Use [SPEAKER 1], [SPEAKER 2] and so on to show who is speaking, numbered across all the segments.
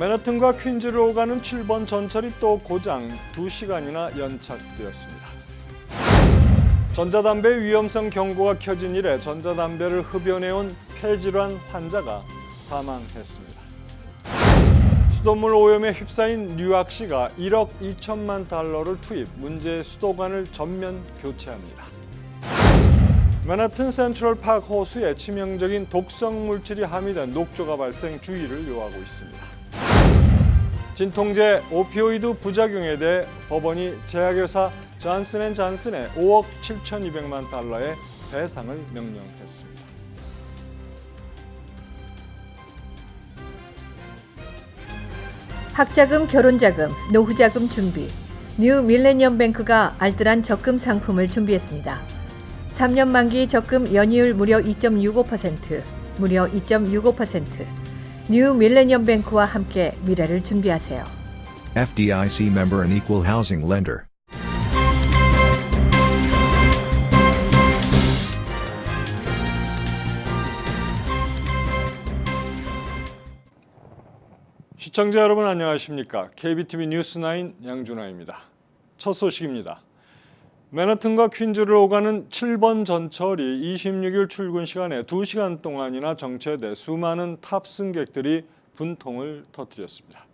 [SPEAKER 1] 맨하튼과 퀸즈를 오가는 7번 전철이 또 고장 2시간이나 연착되었습니다. 전자담배 위험성 경고가 켜진 이래 전자담배를 흡연해온 폐질환 환자가 사망했습니다. 수돗물 오염에 휩싸인 뉴욕시가 1억 2천만 달러를 투입, 문제의 수도관을 전면 교체합니다. 맨하튼 센트럴파크 호수에 치명적인 독성 물질이 함유된 녹조가 발생, 주의를 요하고 있습니다. 진통제 오피오이드 부작용에 대해 법원이 제약회사 존슨앤존슨에 5억 7,200만 달러의 배상을 명령했습니다.
[SPEAKER 2] 학자금, 결혼자금, 노후자금 준비. 뉴 밀레니엄 뱅크가 알뜰한 적금 상품을 준비했습니다. 3년 만기 적금 연이율 무려 2.65%, 무려 2.65%. 뉴 밀레니엄 뱅크와 함께 미래를 준비하세요.
[SPEAKER 3] FDIC member and equal housing lender.
[SPEAKER 1] 시청자 여러분 안녕하십니까? KBTV 뉴스9 양준하입니다. 첫 소식입니다. 맨하튼과 퀸즈를 오가는 7번 전철이 26일 출근 시간에 2시간 동안이나 정체돼 수많은 탑승객들이 분통을 터뜨렸습니다.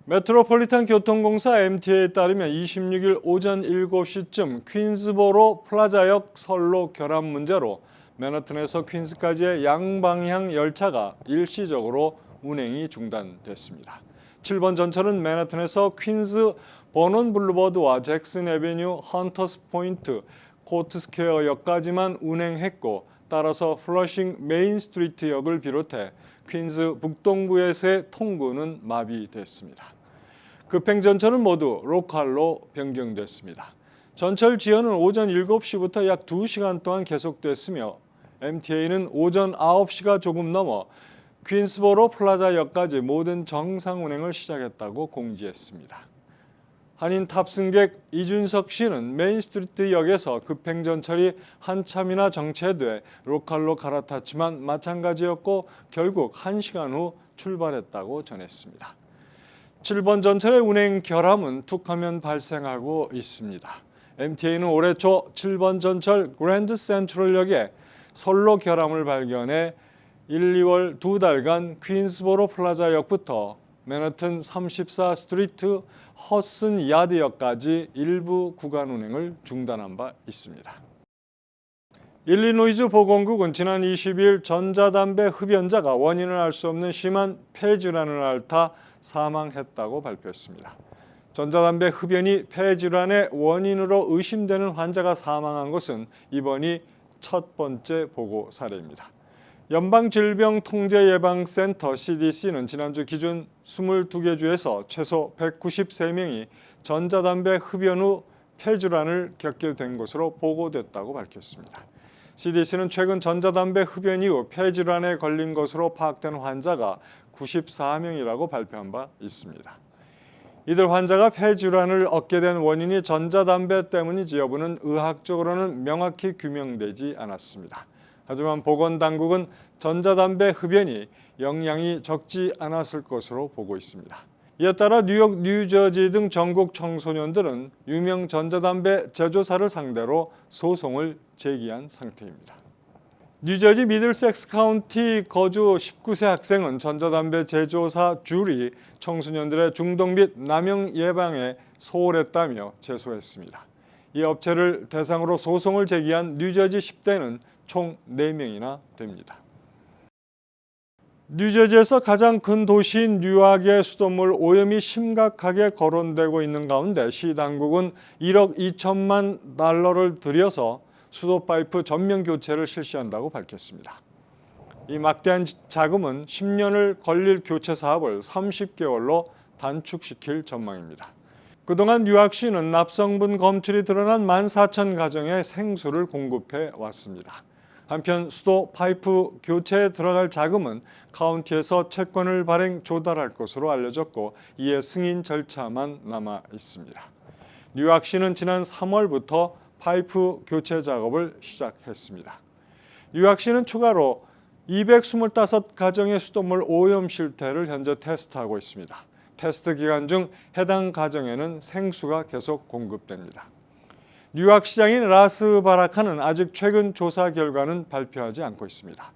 [SPEAKER 1] 메트로폴리탄 교통공사 MTA에 따르면 26일 오전 7시쯤 퀸즈보로 플라자역 선로 결함 문제로 맨하튼에서 퀸즈까지의 양방향 열차가 일시적으로 운행이 중단됐습니다. 7번 전철은 맨하튼에서 퀸즈 버논 블루버드와 잭슨 애비뉴, 헌터스 포인트, 코트스퀘어역까지만 운행했고, 따라서 플러싱 메인 스트리트역을 비롯해 퀸즈 북동부에서의 통구는 마비됐습니다. 급행전철은 모두 로컬로 변경됐습니다. 전철 지연은 오전 7시부터 약 2시간 동안 계속됐으며 MTA는 오전 9시가 조금 넘어 퀸스보로 플라자역까지 모든 정상 운행을 시작했다고 공지했습니다. 한인 탑승객 이준석 씨는 메인스트리트역에서 급행전철이 한참이나 정체돼 로컬로 갈아탔지만 마찬가지였고 결국 1시간 후 출발했다고 전했습니다. 7번 전철의 운행 결함은 툭하면 발생하고 있습니다. MTA는 올해 초 7번 전철 그랜드 센트럴역에 선로 결함을 발견해 1, 2월 2달간 퀸스보로 플라자역부터 맨하튼 34 스트리트 허슨 야드역까지 일부 구간 운행을 중단한 바 있습니다. 일리노이즈 보건국은 지난 22일 전자담배 흡연자가 원인을 알 수 없는 심한 폐질환을 앓다 사망했다고 발표했습니다. 전자담배 흡연이 폐질환의 원인으로 의심되는 환자가 사망한 것은 이번이 첫 번째 보고 사례입니다. 연방질병통제예방센터 CDC는 지난주 기준 22개 주에서 최소 193명이 전자담배 흡연 후 폐질환을 겪게 된 것으로 보고됐다고 밝혔습니다. CDC는 최근 전자담배 흡연 이후 폐질환에 걸린 것으로 파악된 환자가 94명이라고 발표한 바 있습니다. 이들 환자가 폐질환을 얻게 된 원인이 전자담배 때문인지 여부는 의학적으로는 명확히 규명되지 않았습니다. 하지만 보건당국은 전자담배 흡연이 영향이 적지 않았을 것으로 보고 있습니다. 이에 따라 뉴욕, 뉴저지 등 전국 청소년들은 유명 전자담배 제조사를 상대로 소송을 제기한 상태입니다. 뉴저지 미들섹스 카운티 거주 19세 학생은 전자담배 제조사 줄이 청소년들의 중독 및 남용 예방에 소홀했다며 제소했습니다. 이 업체를 대상으로 소송을 제기한 뉴저지 10대는 총 4명이나 됩니다. 뉴저지에서 가장 큰 도시인 뉴욕의 수돗물 오염이 심각하게 거론되고 있는 가운데 시 당국은 1억 2천만 달러를 들여서 수도 파이프 전면 교체를 실시한다고 밝혔습니다. 이 막대한 자금은 10년을 걸릴 교체 사업을 30개월로 단축시킬 전망입니다. 그동안 뉴욕시는 납성분 검출이 드러난 14,000가정에 생수를 공급해 왔습니다. 한편 수도 파이프 교체에 들어갈 자금은 카운티에서 채권을 발행 조달할 것으로 알려졌고 이에 승인 절차만 남아 있습니다. 뉴욕시는 지난 3월부터 파이프 교체 작업을 시작했습니다. 뉴욕시는 추가로 225가정의 수돗물 오염 실태를 현재 테스트하고 있습니다. 테스트 기간 중 해당 가정에는 생수가 계속 공급됩니다. 뉴욕 시장인 라스 바라카는 아직 최근 조사 결과는 발표하지 않고 있습니다.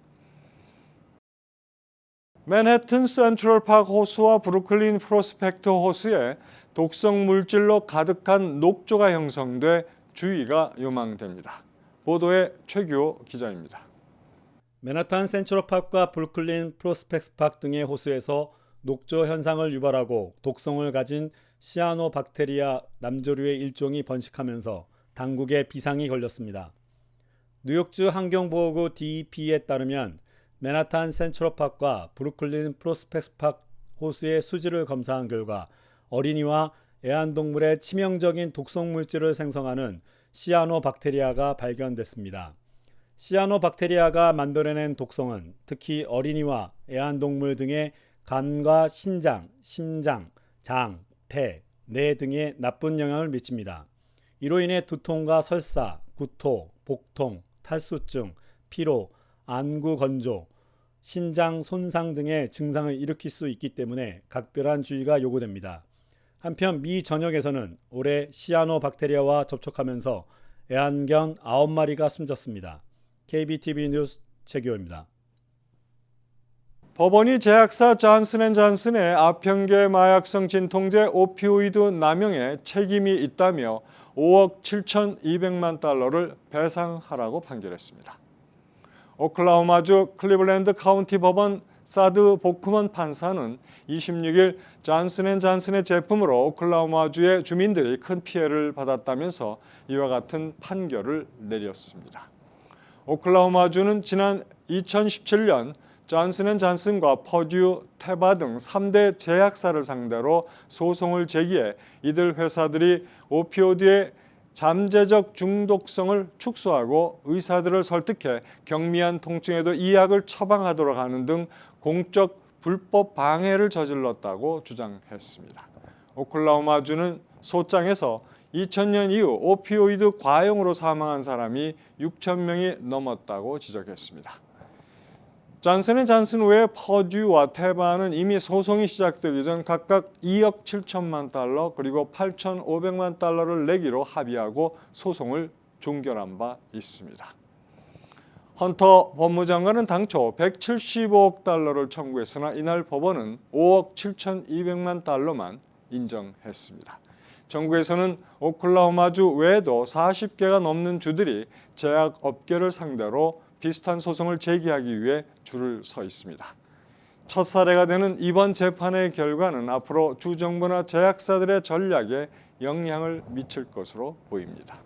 [SPEAKER 1] 맨해튼 센트럴파크 호수와 브루클린 프로스펙트 호수에 독성 물질로 가득한 녹조가 형성돼 주의가 요망됩니다. 보도에 최규호 기자입니다.
[SPEAKER 4] 맨하탄 센트럴파크와 브루클린 프로스펙트파크 등의 호수에서 녹조 현상을 유발하고 독성을 가진 시아노박테리아 남조류의 일종이 번식하면서 당국에 비상이 걸렸습니다. 뉴욕주 환경보호구 DEP에 따르면 맨하탄 센트럴파크와 브루클린 프로스펙트파크 호수의 수질을 검사한 결과 어린이와 애완동물의 치명적인 독성 물질을 생성하는 시아노박테리아가 발견됐습니다. 시아노박테리아가 만들어낸 독성은 특히 어린이와 애완동물 등의 간과 신장, 심장, 장, 폐, 뇌 등에 나쁜 영향을 미칩니다. 이로 인해 두통과 설사, 구토, 복통, 탈수증, 피로, 안구 건조, 신장 손상 등의 증상을 일으킬 수 있기 때문에 각별한 주의가 요구됩니다. 한편 미 전역에서는 올해 시아노박테리아와 접촉하면서 애완견 9마리가 숨졌습니다. KBTV 뉴스 최규호입니다.
[SPEAKER 1] 법원이 제약사 존슨앤존슨의 아평계 마약성 진통제 오피오이드 남용에 책임이 있다며 5억 7,200만 달러를 배상하라고 판결했습니다. 오클라호마주 클리블랜드 카운티 법원 사드 보크먼 판사는 26일 존슨앤존슨의 제품으로 오클라호마주의 주민들이 큰 피해를 받았다면서 이와 같은 판결을 내렸습니다. 오클라호마주는 지난 2017년 존슨앤존슨과 퍼듀, 테바 등 3대 제약사를 상대로 소송을 제기해 이들 회사들이 오피오이드의 잠재적 중독성을 축소하고 의사들을 설득해 경미한 통증에도 이 약을 처방하도록 하는 등 공적 불법 방해를 저질렀다고 주장했습니다. 오클라호마주는 소장에서 2000년 이후 오피오이드 과용으로 사망한 사람이 6,000명이 넘었다고 지적했습니다. 존슨앤존슨 외 퍼듀와 테바는 이미 소송이 시작되기 전 각각 2억 7천만 달러 그리고 8,500만 달러를 내기로 합의하고 소송을 종결한 바 있습니다. 헌터 법무장관은 당초 175억 달러를 청구했으나 이날 법원은 5억 7,200만 달러만 인정했습니다. 정부에서는 오클라호마주 외에도 40개가 넘는 주들이 제약업계를 상대로 비슷한 소송을 제기하기 위해 줄을 서 있습니다. 첫 사례가 되는 이번 재판의 결과는 앞으로 주 정부나 제약사들의 전략에 영향을 미칠 것으로 보입니다.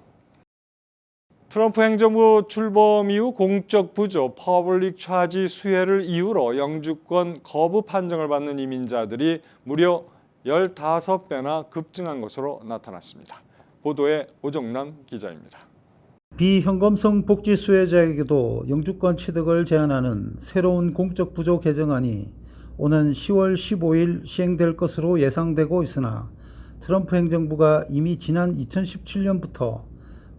[SPEAKER 1] 트럼프 행정부 출범 이후 공적 부조, 퍼블릭 차지 수혜를 이유로 영주권 거부 판정을 받는 이민자들이 무려 15배나 급증한 것으로 나타났습니다. 보도에 오정남 기자입니다.
[SPEAKER 5] 비현금성 복지 수혜자에게도 영주권 취득을 제한하는 새로운 공적 부조 개정안이 오는 10월 15일 시행될 것으로 예상되고 있으나 트럼프 행정부가 이미 지난 2017년부터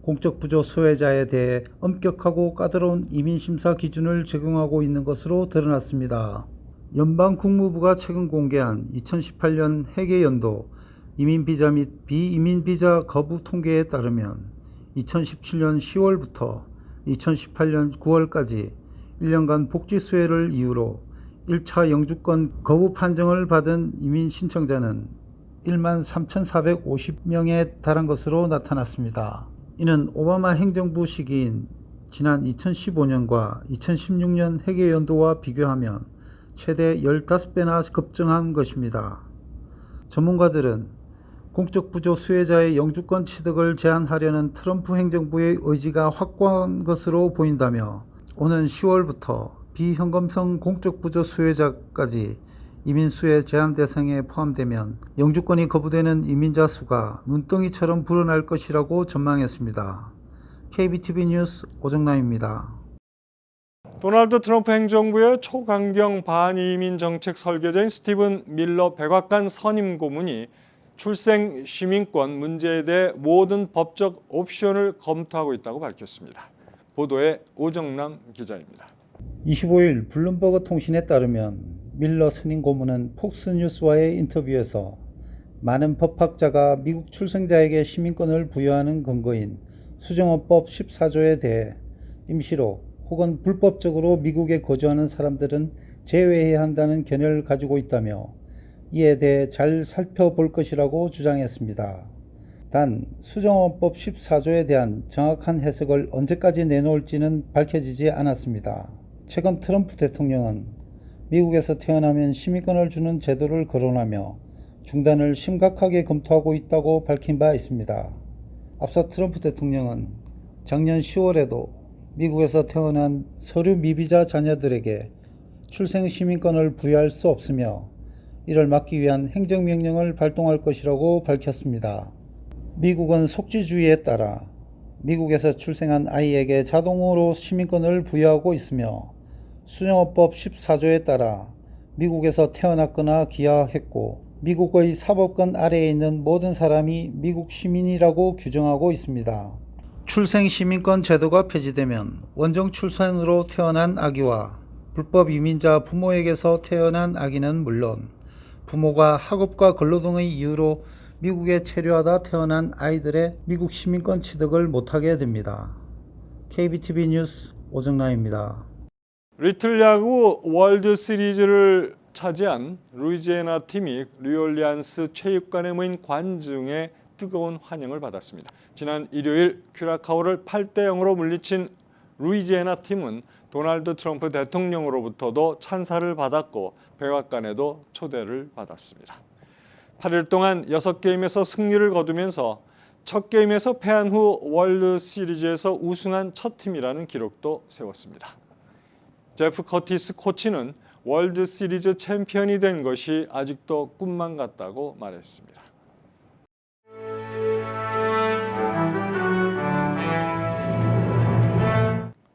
[SPEAKER 5] 공적 부조 수혜자에 대해 엄격하고 까다로운 이민심사 기준을 적용하고 있는 것으로 드러났습니다. 연방국무부가 최근 공개한 2018년 회계연도 이민비자 및 비이민비자 거부 통계에 따르면 2017년 10월부터 2018년 9월까지 1년간 복지 수혜를 이유로 1차 영주권 거부 판정을 받은 이민 신청자는 1만 3,450명에 달한 것으로 나타났습니다. 이는 오바마 행정부 시기인 지난 2015년과 2016년 회계연도와 비교하면 최대 15배나 급증한 것입니다. 전문가들은 공적 부조 수혜자의 영주권 취득을 제한하려는 트럼프 행정부의 의지가 확고한 것으로 보인다며 오는 10월부터 비현금성 공적 부조 수혜자까지 이민 수혜 제한 대상에 포함되면 영주권이 거부되는 이민자 수가 눈덩이처럼 불어날 것이라고 전망했습니다. KBTV 뉴스 오정남입니다.
[SPEAKER 1] 도널드 트럼프 행정부의 초강경 반이민 정책 설계자인 스티븐 밀러 백악관 선임 고문이 출생 시민권 문제에 대해 모든 법적 옵션을 검토하고 있다고 밝혔습니다. 보도에 오정남 기자입니다.
[SPEAKER 5] 25일 블룸버그 통신에 따르면 밀러 스님 고문은 폭스뉴스와의 인터뷰에서 많은 법학자가 미국 출생자에게 시민권을 부여하는 근거인 수정헌법 14조에 대해 임시로 혹은 불법적으로 미국에 거주하는 사람들은 제외해야 한다는 견해를 가지고 있다며 이에 대해 잘 살펴볼 것이라고 주장했습니다. 단 수정헌법 14조에 대한 정확한 해석을 언제까지 내놓을지는 밝혀지지 않았습니다. 최근 트럼프 대통령은 미국에서 태어나면 시민권을 주는 제도를 거론하며 중단을 심각하게 검토하고 있다고 밝힌 바 있습니다. 앞서 트럼프 대통령은 작년 10월에도 미국에서 태어난 서류 미비자 자녀들에게 출생 시민권을 부여할 수 없으며 이를 막기 위한 행정명령을 발동할 것이라고 밝혔습니다. 미국은 속지주의에 따라 미국에서 출생한 아이에게 자동으로 시민권을 부여하고 있으며 수정헌법 14조에 따라 미국에서 태어났거나 기하했고 미국의 사법권 아래에 있는 모든 사람이 미국 시민이라고 규정하고 있습니다. 출생 시민권 제도가 폐지되면 원정 출산으로 태어난 아기와 불법 이민자 부모에게서 태어난 아기는 물론 부모가 학업과 근로 등의 이유로 미국에 체류하다 태어난 아이들의 미국 시민권 취득을 못하게 됩니다. KBTV 뉴스 오정라입니다.
[SPEAKER 1] 리틀 야구 월드 시리즈를 차지한 루이지애나 팀이 뉴올리안스 체육관에 모인 관중의 뜨거운 환영을 받았습니다. 지난 일요일 큐라카오를 8대0으로 물리친 루이지애나 팀은 도널드 트럼프 대통령으로부터도 찬사를 받았고 백악관에도 초대를 받았습니다. 8일 동안 6게임에서 승리를 거두면서 첫 게임에서 패한 후 월드 시리즈에서 우승한 첫 팀이라는 기록도 세웠습니다. 제프 커티스 코치는 월드 시리즈 챔피언이 된 것이 아직도 꿈만 같다고 말했습니다.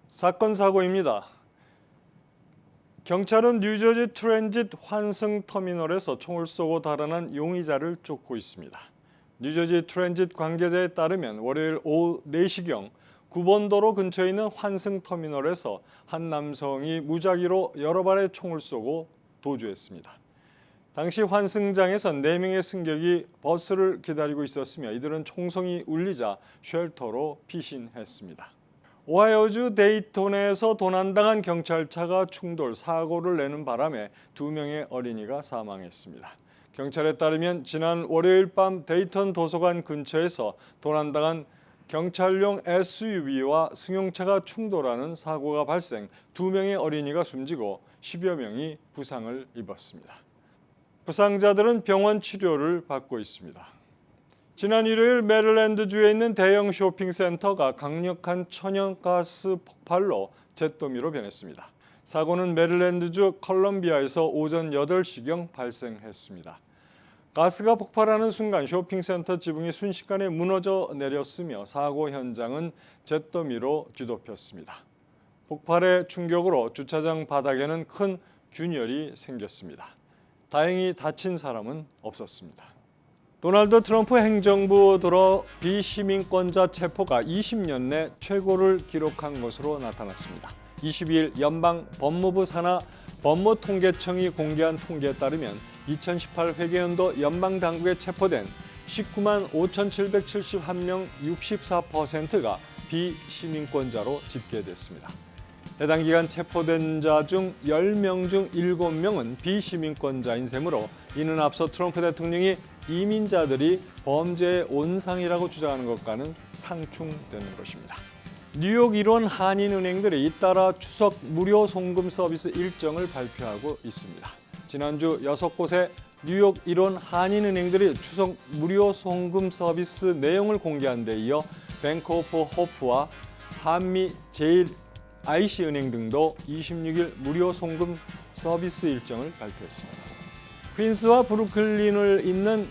[SPEAKER 1] 사건 사고입니다. 경찰은 뉴저지 트랜짓 환승터미널에서 총을 쏘고 달아난 용의자를 쫓고 있습니다. 뉴저지 트랜짓 관계자에 따르면 월요일 오후 4시경 9번 도로 근처에 있는 환승터미널에서 한 남성이 무작위로 여러 발의 총을 쏘고 도주했습니다. 당시 환승장에서 4명의 승객이 버스를 기다리고 있었으며 이들은 총성이 울리자 쉘터로 피신했습니다. 오하이오주 데이톤에서 도난당한 경찰차가 충돌 사고를 내는 바람에 2명의 어린이가 사망했습니다. 경찰에 따르면 지난 월요일 밤 데이턴 도서관 근처에서 도난당한 경찰용 SUV와 승용차가 충돌하는 사고가 발생, 2명의 어린이가 숨지고 10여 명이 부상을 입었습니다. 부상자들은 병원 치료를 받고 있습니다. 지난 일요일 메릴랜드주에 있는 대형 쇼핑센터가 강력한 천연가스 폭발로 잿더미로 변했습니다. 사고는 메릴랜드주 컬럼비아에서 오전 8시경 발생했습니다. 가스가 폭발하는 순간 쇼핑센터 지붕이 순식간에 무너져 내렸으며 사고 현장은 잿더미로 뒤덮였습니다. 폭발의 충격으로 주차장 바닥에는 큰 균열이 생겼습니다. 다행히 다친 사람은 없었습니다. 도널드 트럼프 행정부 들어 비시민권자 체포가 20년 내 최고를 기록한 것으로 나타났습니다. 22일 연방 법무부 산하 법무통계청이 공개한 통계에 따르면 2018 회계연도 연방 당국에 체포된 19만 5,771명 64%가 비시민권자로 집계됐습니다. 해당 기간 체포된 자 중 10명 중 7명은 비시민권자인 셈으로 이는 앞서 트럼프 대통령이 이민자들이 범죄의 온상이라고 주장하는 것과는 상충되는 것입니다. 뉴욕 일원 한인은행들이 잇따라 추석 무료 송금 서비스 일정을 발표하고 있습니다. 지난주 6곳의 뉴욕 일원 한인은행들이 추석 무료 송금 서비스 내용을 공개한 데 이어 뱅크 오브 호프와 한미 제일 IC은행 등도 26일 무료 송금 서비스 일정을 발표했습니다. 퀸스와 브루클린을 잇는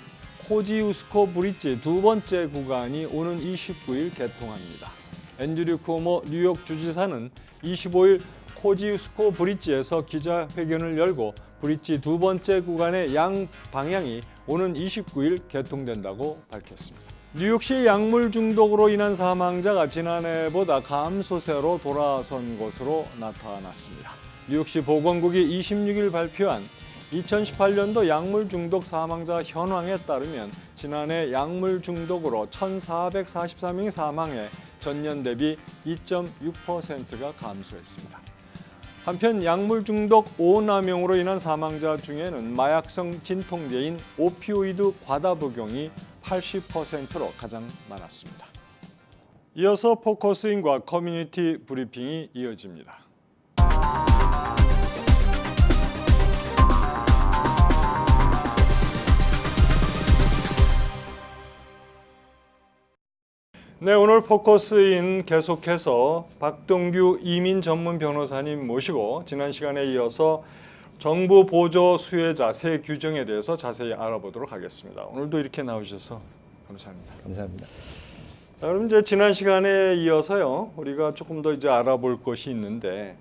[SPEAKER 1] 코지우스코 브릿지 두 번째 구간이 오는 29일 개통합니다. 앤드류 쿠오모 뉴욕 주지사는 25일 코지우스코 브릿지에서 기자회견을 열고 브릿지 두 번째 구간의 양 방향이 오는 29일 개통된다고 밝혔습니다. 뉴욕시 약물 중독으로 인한 사망자가 지난해보다 감소세로 돌아선 것으로 나타났습니다. 뉴욕시 보건국이 26일 발표한 2018년도 약물 중독 사망자 현황에 따르면 지난해 약물 중독으로 1,444명이 사망해 전년 대비 2.6%가 감소했습니다. 한편 약물 중독 오남용으로 인한 사망자 중에는 마약성 진통제인 오피오이드 과다 복용이 80%로 가장 많았습니다. 이어서 포커스인과 커뮤니티 브리핑이 이어집니다. 네, 오늘 포커스인 계속해서 박동규 이민 전문 변호사님 모시고 지난 시간에 이어서 정부 보조 수혜자 세 규정에 대해서 자세히 알아보도록 하겠습니다. 오늘도 이렇게 나오셔서 감사합니다.
[SPEAKER 6] 감사합니다.
[SPEAKER 1] 자, 그럼 이제 지난 시간에 이어서요, 우리가 조금 더 이제 알아볼 것이 있는데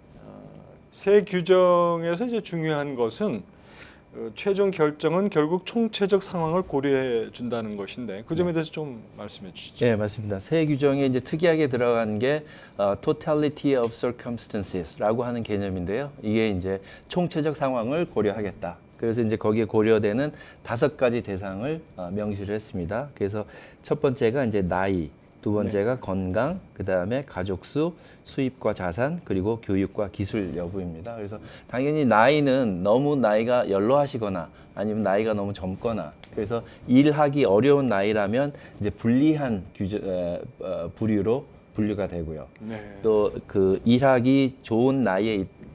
[SPEAKER 1] 세 규정에서 이제 중요한 것은 최종 결정은 결국 총체적 상황을 고려해 준다는 것인데 그 점에 대해서 좀 말씀해 주시죠.
[SPEAKER 6] 네, 맞습니다. 세 규정에 이제 특이하게 들어간 게 totality of circumstances라고 하는 개념인데요. 이게 이제 총체적 상황을 고려하겠다. 그래서 이제 거기에 고려되는 5가지 대상을 명시를 했습니다. 그래서 첫 번째가 이제 나이, 두 번째가 건강, 그 다음에 가족 수, 수입과 자산, 그리고 교육과 기술 여부입니다. 그래서 당연히 나이는 너무 나이가 연로하시거나 아니면 나이가 너무 젊거나 그래서 일하기 어려운 나이라면 이제 불리한 부류로 분류가 되고요.
[SPEAKER 1] 네.
[SPEAKER 6] 또 그 일하기 좋은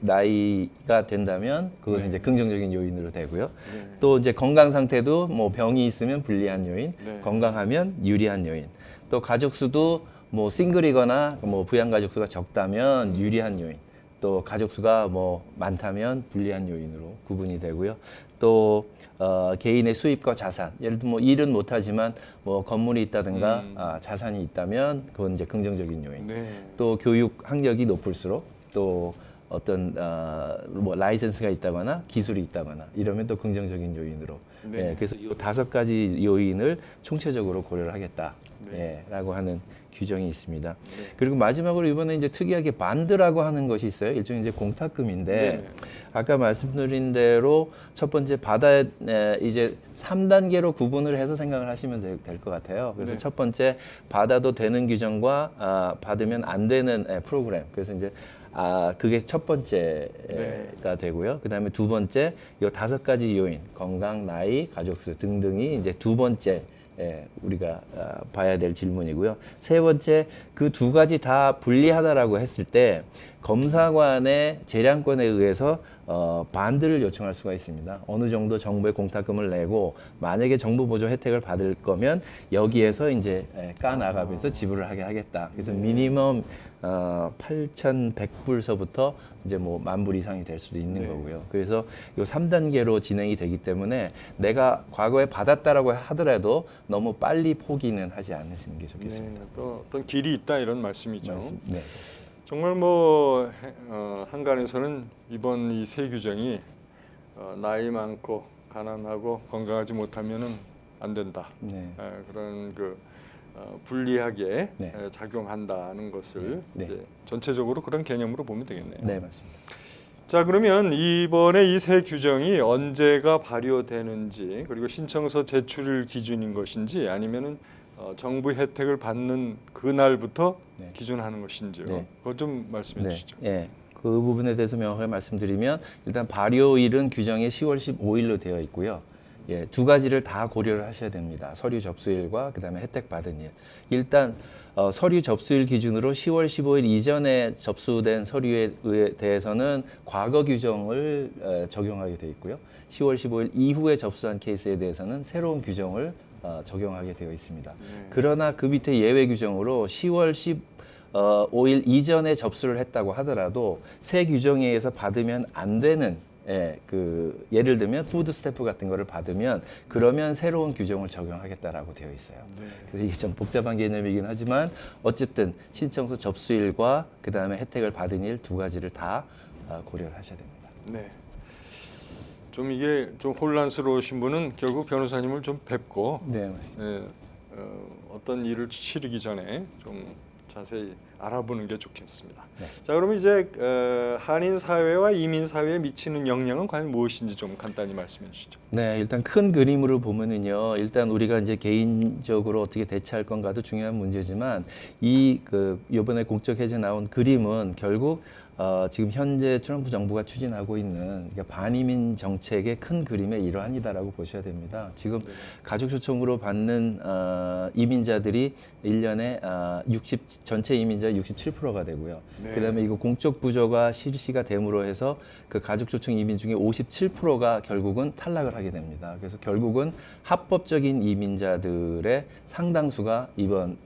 [SPEAKER 6] 나이가 된다면 그건 이제 긍정적인 요인으로 되고요. 또 이제 건강 상태도 뭐 병이 있으면 불리한 요인, 건강하면 유리한 요인. 또 가족 수도 뭐 싱글이거나 뭐 부양 가족 수가 적다면 유리한 요인, 또 가족 수가 뭐 많다면 불리한 요인으로 구분이 되고요. 또 개인의 수입과 자산, 예를 들면 뭐 일은 못하지만 뭐 건물이 있다든가 자산이 있다면 그건 이제 긍정적인 요인. 또 교육 학력이 높을수록 또 어떤 뭐 라이센스가 있다거나 기술이 있다거나 이러면 또 긍정적인 요인으로. 네, 그래서 이 5가지 요인을 총체적으로 고려를 하겠다. 라고 하는 규정이 있습니다. 그리고 마지막으로 이번에 이제 특이하게 반드라고 하는 것이 있어요. 일종의 이제 공탁금인데 아까 말씀드린 대로 첫 번째 바다 이제 3단계로 구분을 해서 생각을 하시면 될 것 같아요. 그래서 첫 번째 받아도 되는 규정과 받으면 안 되는 프로그램. 그래서 이제 그게 첫 번째가 되고요. 그 다음에 두 번째, 이 5가지 요인, 건강, 나이, 가족수 등등이 이제 두 번째 우리가 봐야 될 질문이고요. 세 번째, 그 2가지 다 불리하다라고 했을 때 검사관의 재량권에 의해서 반드를 요청할 수가 있습니다. 어느 정도 정부의 공탁금을 내고 만약에 정부 보조 혜택을 받을 거면 여기에서 이제 까나가면서 지불을 하게 하겠다. 그래서 미니멈 8,100불서부터 이제 뭐 10,000불 이상이 될 수도 있는 거고요. 그래서 이 3단계로 진행이 되기 때문에 내가 과거에 받았다라고 하더라도 너무 빨리 포기는 하지 않으시는 게 좋겠습니다.
[SPEAKER 1] 또 어떤 길이 있다 이런 말씀이죠.
[SPEAKER 6] 네.
[SPEAKER 1] 정말 뭐 한간에서는 이번 이 세 규정이 나이 많고 가난하고 건강하지 못하면은 안 된다. 그런 그 불리하게 작용한다는 것을 이제 전체적으로 그런 개념으로 보면 되겠네요.
[SPEAKER 6] 네, 맞습니다.
[SPEAKER 1] 자, 그러면 이번에 이 세 규정이 언제가 발효되는지 그리고 신청서 제출 기준인 것인지 아니면은 정부 혜택을 받는 그날부터 기준하는 것인지요. 그거 좀 말씀해 주시죠.
[SPEAKER 6] 그 부분에 대해서 명확하게 말씀드리면 일단 발효일은 규정에 10월 15일로 되어 있고요. 2가지를 다 고려를 하셔야 됩니다. 서류 접수일과 그다음에 혜택 받은 일. 일단 서류 접수일 기준으로 10월 15일 이전에 접수된 서류에 대해서는 과거 규정을 적용하게 되어 있고요. 10월 15일 이후에 접수한 케이스에 대해서는 새로운 규정을 적용하게 되어 있습니다. 그러나 그 밑에 예외 규정으로 10월 15일 이전에 접수를 했다고 하더라도 새 규정에 의해서 받으면 안 되는 예를 들면 푸드 스탬프 같은 거를 받으면 그러면 새로운 규정을 적용하겠다라고 되어 있어요. 그래서 이게 좀 복잡한 개념이긴 하지만 어쨌든 신청서 접수일과 그 다음에 혜택을 받은 일 2가지를 다 고려를 하셔야 됩니다.
[SPEAKER 1] 네. 좀 이게 좀 혼란스러우신 분은 결국 변호사님을 좀 뵙고
[SPEAKER 6] 네, 맞습니다.
[SPEAKER 1] 어떤 일을 치르기 전에 좀 자세히 알아보는 게 좋겠습니다.
[SPEAKER 6] 네.
[SPEAKER 1] 자, 그러면 이제 한인 사회와 이민 사회에 미치는 영향은 과연 무엇인지 좀 간단히 말씀해 주시죠.
[SPEAKER 6] 네, 일단 큰 그림으로 보면은요, 일단 우리가 이제 개인적으로 어떻게 대처할 건가도 중요한 문제지만 이번에 공적 해제 나온 그림은 결국 지금 현재 트럼프 정부가 추진하고 있는 그러니까 반이민 정책의 큰 그림의 일환이다라고 보셔야 됩니다. 지금 가족 초청으로 받는 이민자들이 1년에 전체 이민자의 67%가 되고요.
[SPEAKER 1] 네.
[SPEAKER 6] 그다음에 이거 공적 부조가 실시가 됨으로 해서 그 가족 초청 이민 중에 57%가 결국은 탈락을 하게 됩니다. 그래서 결국은 합법적인 이민자들의 상당수가 이번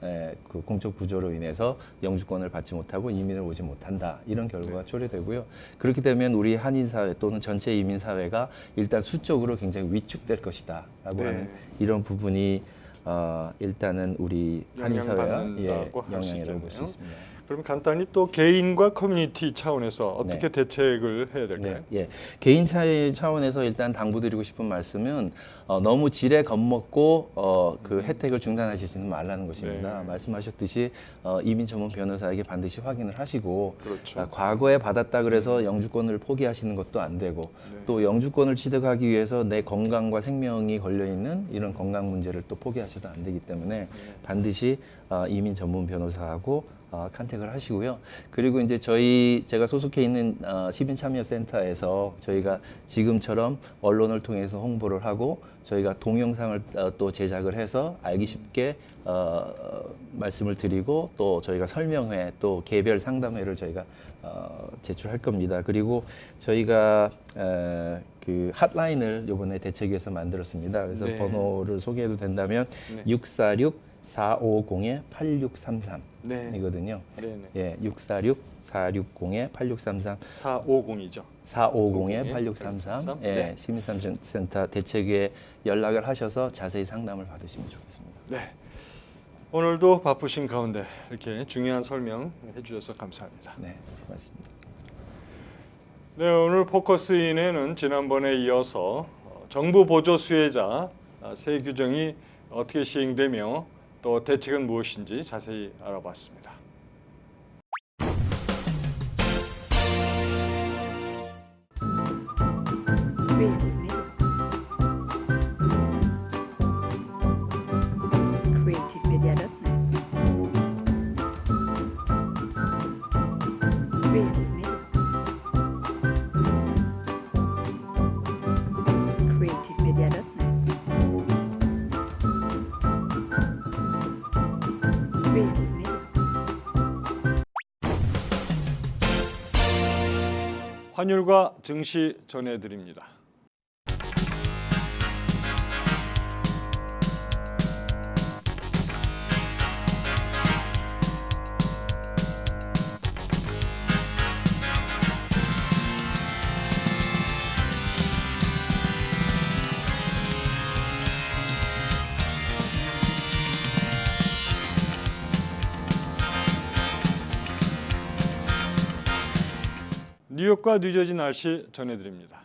[SPEAKER 6] 그 공적 부조로 인해서 영주권을 받지 못하고 이민을 오지 못한다. 이런 결과가 초래되고요. 그렇게 되면 우리 한인 사회 또는 전체 이민 사회가 일단 수적으로 굉장히 위축될 것이다라고
[SPEAKER 1] 네.
[SPEAKER 6] 하는 이런 부분이 일단은 우리 한인 사회가
[SPEAKER 1] 영향받는다고 할 수
[SPEAKER 6] 영향이라고 볼 수
[SPEAKER 1] 있겠네요.
[SPEAKER 6] 있습니다.
[SPEAKER 1] 그럼 간단히 또 개인과 커뮤니티 차원에서 어떻게
[SPEAKER 6] 네.
[SPEAKER 1] 대책을 해야 될까요?
[SPEAKER 6] 예. 개인 차원에서 일단 당부드리고 싶은 말씀은 너무 지레 겁먹고 그 혜택을 중단하시지는 말라는 것입니다.
[SPEAKER 1] 네.
[SPEAKER 6] 말씀하셨듯이 이민 전문 변호사에게 반드시 확인을 하시고
[SPEAKER 1] 그렇죠.
[SPEAKER 6] 과거에 받았다 그래서 영주권을 포기하시는 것도 안 되고
[SPEAKER 1] 네.
[SPEAKER 6] 또 영주권을 취득하기 위해서 내 건강과 생명이 걸려 있는 이런 건강 문제를 또 포기하셔도 안 되기 때문에 반드시 이민 전문 변호사하고 컨택을 하시고요. 그리고 이제 제가 소속해 있는 시민참여센터에서 저희가 지금처럼 언론을 통해서 홍보를 하고 저희가 동영상을 또 제작을 해서 알기 쉽게 말씀을 드리고 또 저희가 설명회 또 개별 상담회를 저희가 제출할 겁니다. 그리고 저희가 그 핫라인을 이번에 대책위에서 만들었습니다. 그래서
[SPEAKER 1] 네.
[SPEAKER 6] 번호를 소개해도 된다면
[SPEAKER 1] 네.
[SPEAKER 6] 646-450-8633
[SPEAKER 1] 네.
[SPEAKER 6] 이거든요.
[SPEAKER 1] 네네.
[SPEAKER 6] 예, 646-460-8633
[SPEAKER 1] 450이죠.
[SPEAKER 6] 450-8633 예,
[SPEAKER 1] 네.
[SPEAKER 6] 시민참여센터 대책위에 연락을 하셔서 자세히 상담을 받으시면 좋겠습니다.
[SPEAKER 1] 네. 오늘도 바쁘신 가운데 이렇게 중요한 설명 해주셔서 감사합니다.
[SPEAKER 6] 네, 고맙습니다.
[SPEAKER 1] 네, 오늘 포커스인에는 지난번에 이어서 정부 보조 수혜자 세 규정이 어떻게 시행되며 또 대책은 무엇인지 자세히 알아봤습니다. 환율과 증시 전해드립니다. 뉴욕과 뉴저지 날씨 전해드립니다.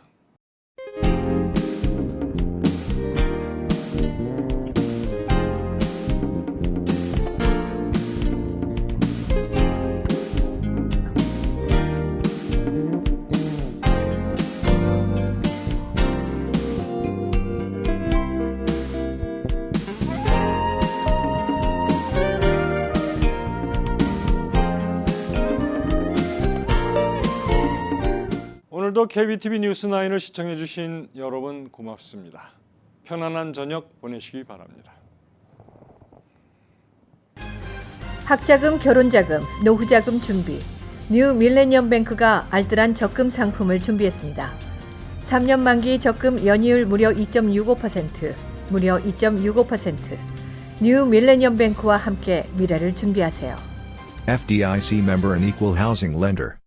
[SPEAKER 1] 오늘도 KBTV 뉴스9을 시청해 주신 여러분 고맙습니다. 편안한 저녁 보내시기 바랍니다.
[SPEAKER 2] 학자금, 결혼자금, 노후자금 준비. 뉴 밀레니엄 뱅크가 알뜰한 적금 상품을 준비했습니다. 3년 만기 적금 연이율 무려 2.65%, 무려 2.65%. 뉴 밀레니엄 뱅크와 함께 미래를 준비하세요.
[SPEAKER 3] FDIC member and equal housing lender.